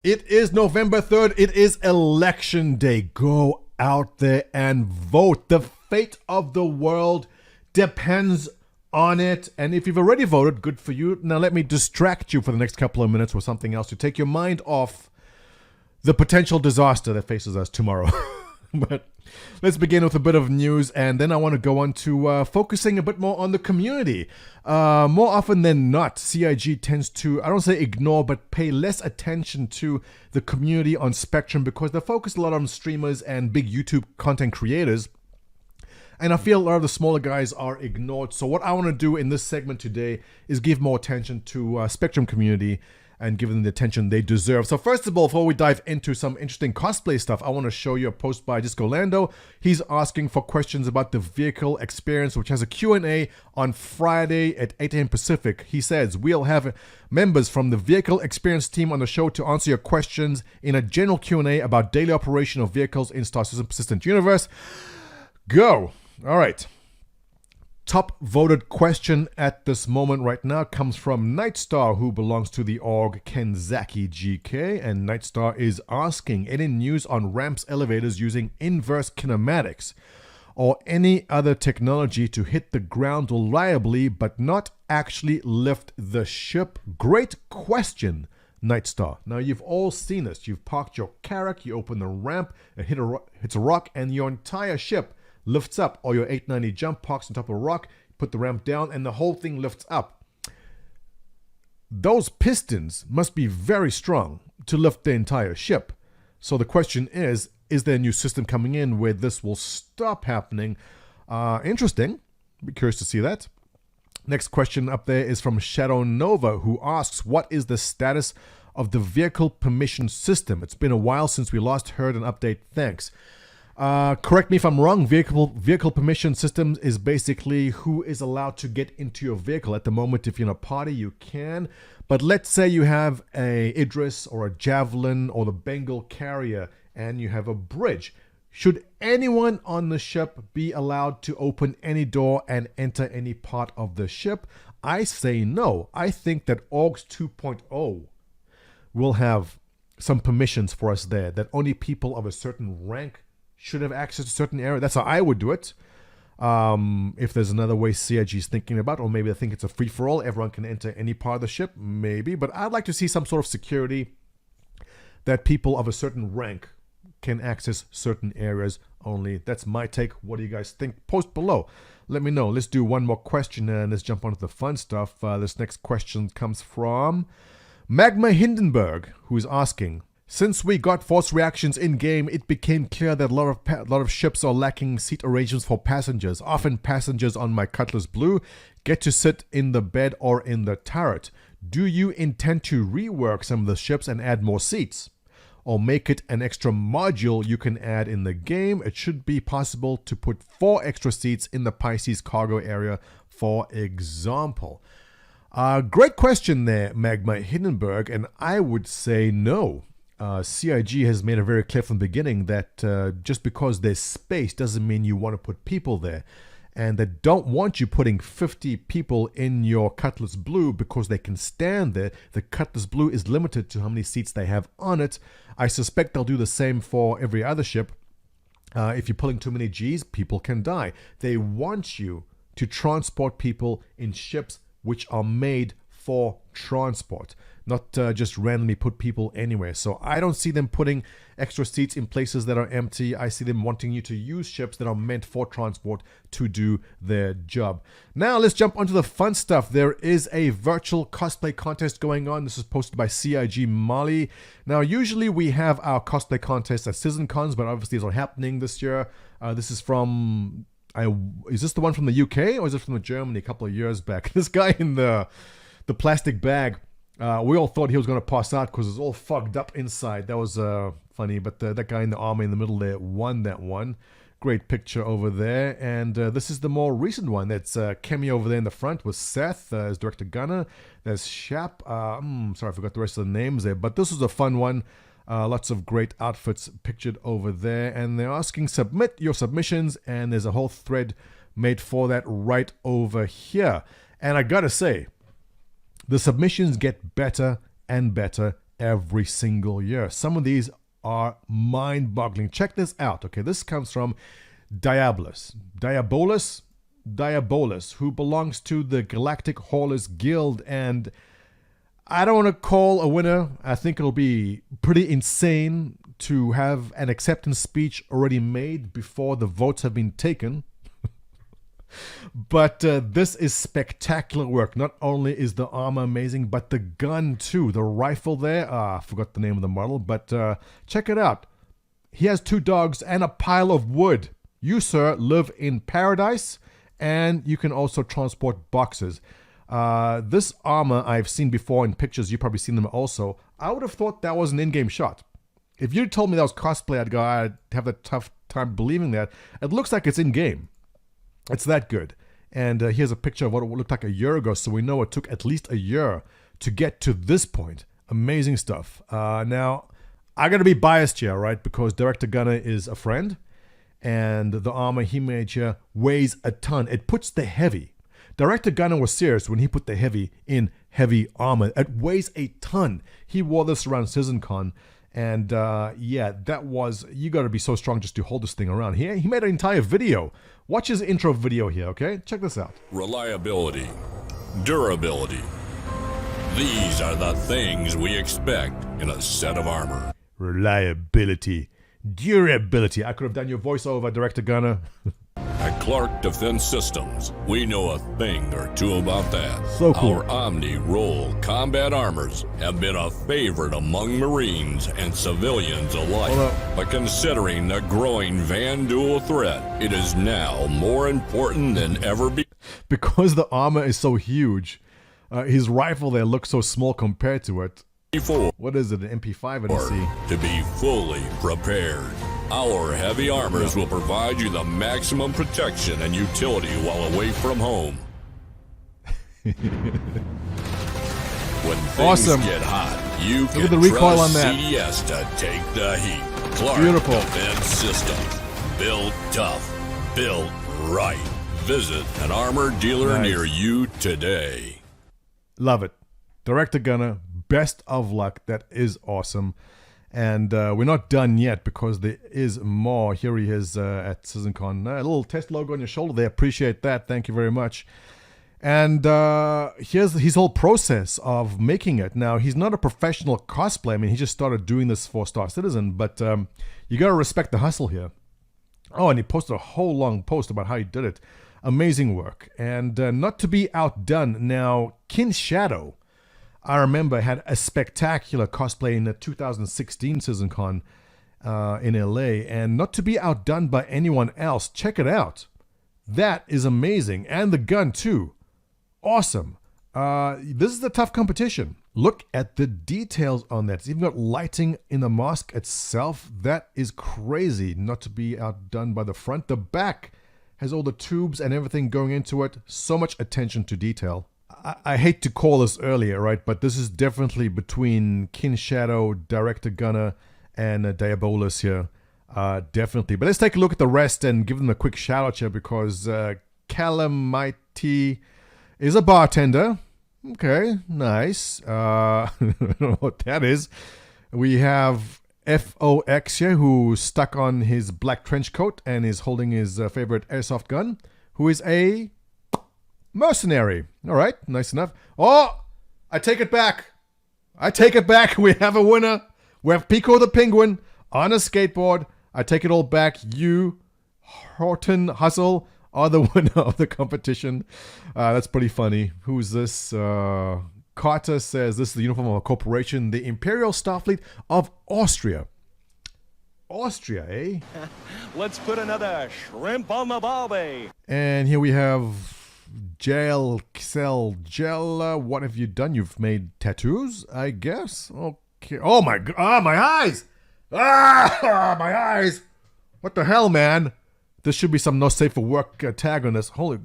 It is November 3rd. It is election day. Go out there and vote. The fate of the world depends on it. And if you've already voted, good for you. Now let me distract you for the next couple of minutes with something else to take your mind off the potential disaster that faces us tomorrow. But let's begin with a bit of news, and then I want to go on to focusing a bit more on the community. More often than not, CIG tends to, I don't say ignore, but pay less attention to the community on Spectrum because they focus a lot on streamers and big YouTube content creators. And I feel a lot of the smaller guys are ignored. So what I want to do in this segment today is give more attention to Spectrum community and give them the attention they deserve. So first of all, before we dive into some interesting cosplay stuff, I want to show you a post by Disco Lando. He's asking for questions about the vehicle experience, which has a Q&A on Friday at 8 a.m. Pacific. He says, we'll have members from the vehicle experience team on the show to answer your questions in a general Q&A about daily operation of vehicles in Star Citizen Persistent Universe. Go. All right. Top voted question at this moment right now comes from Nightstar, who belongs to the org Kenzaki GK. And Nightstar is asking, any news on ramps elevators using inverse kinematics or any other technology to hit the ground reliably but not actually lift the ship? Great question, Nightstar. Now, you've all seen this. You've parked your Carrack, you open the ramp, it hits a rock, and your entire ship lifts up, or your 890 jump parks on top of a rock, put the ramp down, and the whole thing lifts up. Those pistons must be very strong to lift the entire ship. So the question is there a new system coming in where this will stop happening? Interesting. Be curious to see that. Next question up there is from Shadow Nova, who asks, what is the status of the vehicle permission system? It's been a while since we last heard an update. Thanks. Correct me if I'm wrong, vehicle permission systems is basically who is allowed to get into your vehicle. At the moment, if you're in a party, you can. But let's say you have a Idris or a Javelin or the Bengal carrier and you have a bridge. Should anyone on the ship be allowed to open any door and enter any part of the ship? I say no. I think that Orgs 2.0 will have some permissions for us there, that only people of a certain rank should have access to certain area. That's how I would do it. If there's another way CIG is thinking about, or maybe I think it's a free-for-all, everyone can enter any part of the ship, maybe. But I'd like to see some sort of security that people of a certain rank can access certain areas only. That's my take. What do you guys think? Post below. Let me know. Let's do one more question and let's jump on to the fun stuff. This next question comes from Magma Hindenburg, who is asking, since we got force reactions in-game, it became clear that a lot of ships are lacking seat arrangements for passengers. Often passengers on my Cutlass Blue get to sit in the bed or in the turret. Do you intend to rework some of the ships and add more seats? Or make it an extra module you can add in the game? It should be possible to put 4 extra seats in the Pisces cargo area, for example. Great question there, Magma Hindenburg, and I would say no. CIG has made it very clear from the beginning that just because there's space doesn't mean you want to put people there. And they don't want you putting 50 people in your Cutlass Blue because they can stand there. The Cutlass Blue is limited to how many seats they have on it. I suspect they'll do the same for every other ship. If you're pulling too many Gs, people can die. They want you to transport people in ships which are made for transport, not just randomly put people anywhere. So I don't see them putting extra seats in places that are empty. I see them wanting you to use ships that are meant for transport to do their job. Now let's jump onto the fun stuff. There is a virtual cosplay contest going on. This is posted by CIG Mali. Now usually we have our cosplay contest at CitizenCons, but obviously it's not happening this year. This is from, is this the one from the UK or is it from Germany a couple of years back? This guy in the plastic bag, we all thought he was going to pass out because it's all fogged up inside. That was funny, but that guy in the army in the middle there won that one. Great picture over there. And this is the more recent one. That's Kemi over there in the front with Seth as Director Gunner. There's Shap. Sorry, I forgot the rest of the names there. But this was a fun one. Lots of great outfits pictured over there. And they're asking, submit your submissions. And there's a whole thread made for that right over here. And I gotta say, the submissions get better and better every single year. Some of these are mind-boggling. Check this out. Okay, this comes from Diabolus, who belongs to the Galactic Haulers Guild, and I don't want to call a winner. I think it'll be pretty insane to have an acceptance speech already made before the votes have been taken. But this is spectacular work. Not only is the armor amazing, but the gun too. The rifle there, I forgot the name of the model, but check it out. He has 2 dogs and a pile of wood. You, sir, live in paradise, and you can also transport boxes. This armor I've seen before in pictures. You've probably seen them also. I would have thought that was an in-game shot. If you told me that was cosplay, I'd have a tough time believing that. It looks like it's in-game. It's that good. And here's a picture of what it looked like a year ago, so we know it took at least a year to get to this point. Amazing stuff. Now, I gotta be biased here, right? Because Director Gunner is a friend, and the armor he made here weighs a ton. It puts the heavy. Director Gunner was serious when he put the heavy in heavy armor. It weighs a ton. He wore this around CitizenCon, and yeah, that was, you gotta be so strong just to hold this thing around. He made an entire video. Watch his intro video here, okay? Check this out. Reliability, durability. These are the things we expect in a set of armor. Reliability, durability. I could have done your voiceover, Director Gunner. At Clark Defense Systems, we know a thing or two about that. So cool. Our Omni-Roll combat armors have been a favorite among Marines and civilians alike. But considering the growing Van Duel threat, it is now more important than ever before. Because the armor is so huge, his rifle there looks so small compared to it. What is it, an MP5 in see? To be fully prepared. Our heavy armors will provide you the maximum protection and utility while away from home. When things get hot, you can Look at the recoil trust on that. CDS to take the heat. Clark Beautiful. Defense Systems. Built tough. Built right. Visit an armor dealer near you today. Love it. Director Gunner, best of luck. That is awesome. And we're not done yet because there is more. Here he is at CitizenCon. A little test logo on your shoulder there. Appreciate that. Thank you very much. And here's his whole process of making it. Now, he's not a professional cosplayer. I mean, he just started doing this for Star Citizen. But you got to respect the hustle here. Oh, and he posted a whole long post about how he did it. Amazing work. And not to be outdone. Now, Kin Shadow, I remember, had a spectacular cosplay in the 2016 CitizenCon in LA, and not to be outdone by anyone else. Check it out. That is amazing. And the gun, too. Awesome. This is a tough competition. Look at the details on that. It's even got lighting in the mask itself. That is crazy. Not to be outdone by the front. The back has all the tubes and everything going into it. So much attention to detail. I hate to call this earlier, right? But this is definitely between Kin Shadow, Director Gunner, and Diabolus here. Definitely. But let's take a look at the rest and give them a quick shout out here because Calamity is a bartender. Okay, nice. I don't know what that is. We have FOX here, who's stuck on his black trench coat and is holding his favorite airsoft gun, who is a mercenary. All right, nice enough. Oh, I take it back. We have a winner. We have Pico the Penguin on a skateboard. I take it all back. You, Horton Hustle, are the winner of the competition. That's pretty funny. Who's this? Carter says this is the uniform of a corporation, the Imperial Starfleet of Austria. Austria, eh? Let's put another shrimp on the barbie. And here we have Gel. What have you done? You've made tattoos, I guess. Okay. Oh my god! Ah, my eyes! Ah, my eyes! What the hell, man? This should be some no safe for work tag on this. Holy!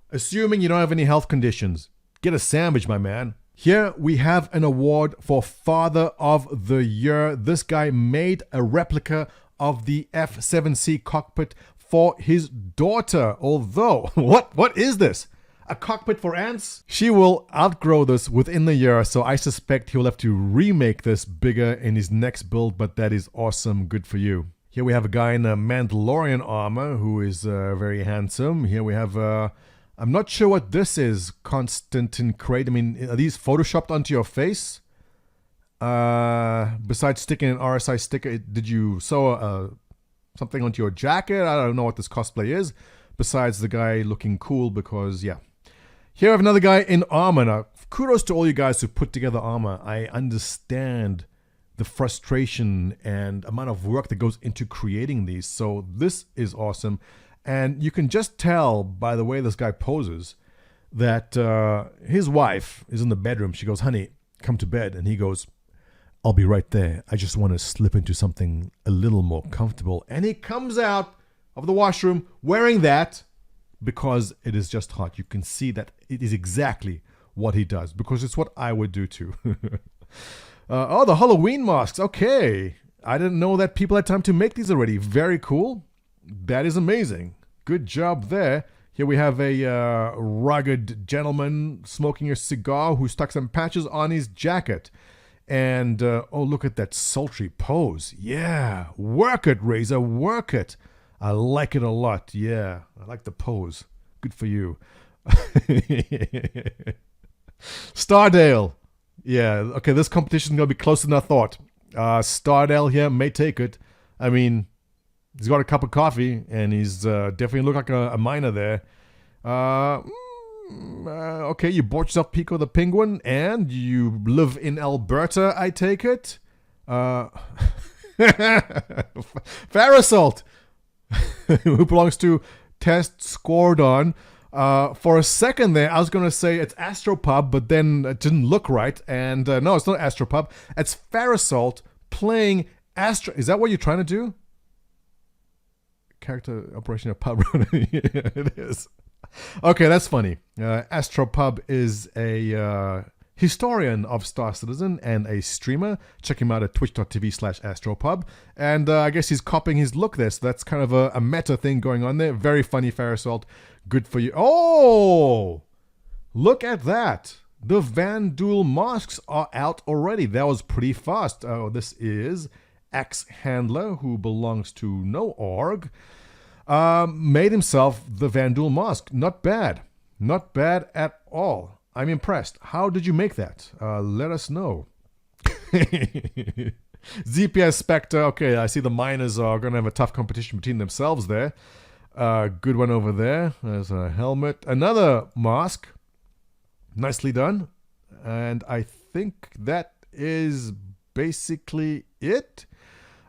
Assuming you don't have any health conditions, get a sandwich, my man. Here we have an award for Father of the Year. This guy made a replica of the F-7C cockpit for his daughter. Although, what is this? A cockpit for ants? She will outgrow this within the year, so I suspect he'll have to remake this bigger in his next build, but that is awesome. Good for you. Here we have a guy in a Mandalorian armor who is very handsome. Here we have, I'm not sure what this is, Constantine Crate. I mean, are these photoshopped onto your face? Besides sticking an RSI sticker, did you sew something onto your jacket? I don't know what this cosplay is. Besides the guy looking cool because, yeah. Here I have another guy in armor. Now, kudos to all you guys who put together armor. I understand the frustration and amount of work that goes into creating these. So this is awesome. And you can just tell by the way this guy poses that his wife is in the bedroom. She goes, honey, come to bed. And he goes, I'll be right there. I just want to slip into something a little more comfortable. And he comes out of the washroom wearing that because it is just hot. You can see that it is exactly what he does because it's what I would do too. Oh, the Halloween masks. Okay. I didn't know that people had time to make these already. Very cool. That is amazing. Good job there. Here we have a rugged gentleman smoking a cigar who stuck some patches on his jacket. And, oh, look at that sultry pose. Yeah. Work it, Razor. Work it. I like it a lot. Yeah. I like the pose. Good for you. Stardale. Yeah, okay, this competition is going to be closer than I thought. Stardale here may take it. I mean, he's got a cup of coffee, and he's definitely look like a miner there. Okay, you bought yourself Pico the Penguin, and you live in Alberta, I take it. Farasalt, who belongs to Test Squadron. For a second there, I was going to say it's Astropub, but then it didn't look right. And no, it's not Astropub. It's Farasalt playing Astro... Is that what you're trying to do? Character Operation of Pub Runner. Yeah, it is. Okay, that's funny. Astropub is a historian of Star Citizen and a streamer. Check him out at twitch.tv/Astropub. And I guess he's copying his look there. So that's kind of a meta thing going on there. Very funny, Farasalt. Good for you. Oh! Look at that. The Van Duel masks are out already. That was pretty fast. Oh, this is Axe Handler, who belongs to no org. Made himself the Van Duel mask. Not bad. Not bad at all. I'm impressed. How did you make that? Let us know. ZPS Spectre. Okay, I see the miners are going to have a tough competition between themselves there. Good one over there. There's a helmet. Another mask. Nicely done. And I think that is basically it.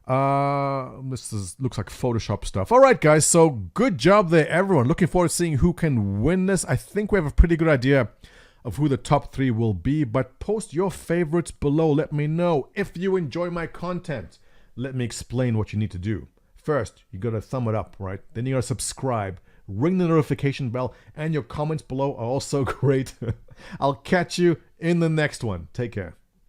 Looks like Photoshop stuff. All right, guys. So good job there, everyone. Looking forward to seeing who can win this. I think we have a pretty good idea of who the top 3 will be. But post your favorites below. Let me know. If you enjoy my content, let me explain what you need to do. First, you got to thumb it up, right? Then you got to subscribe, ring the notification bell, and your comments below are also great. I'll catch you in the next one. Take care.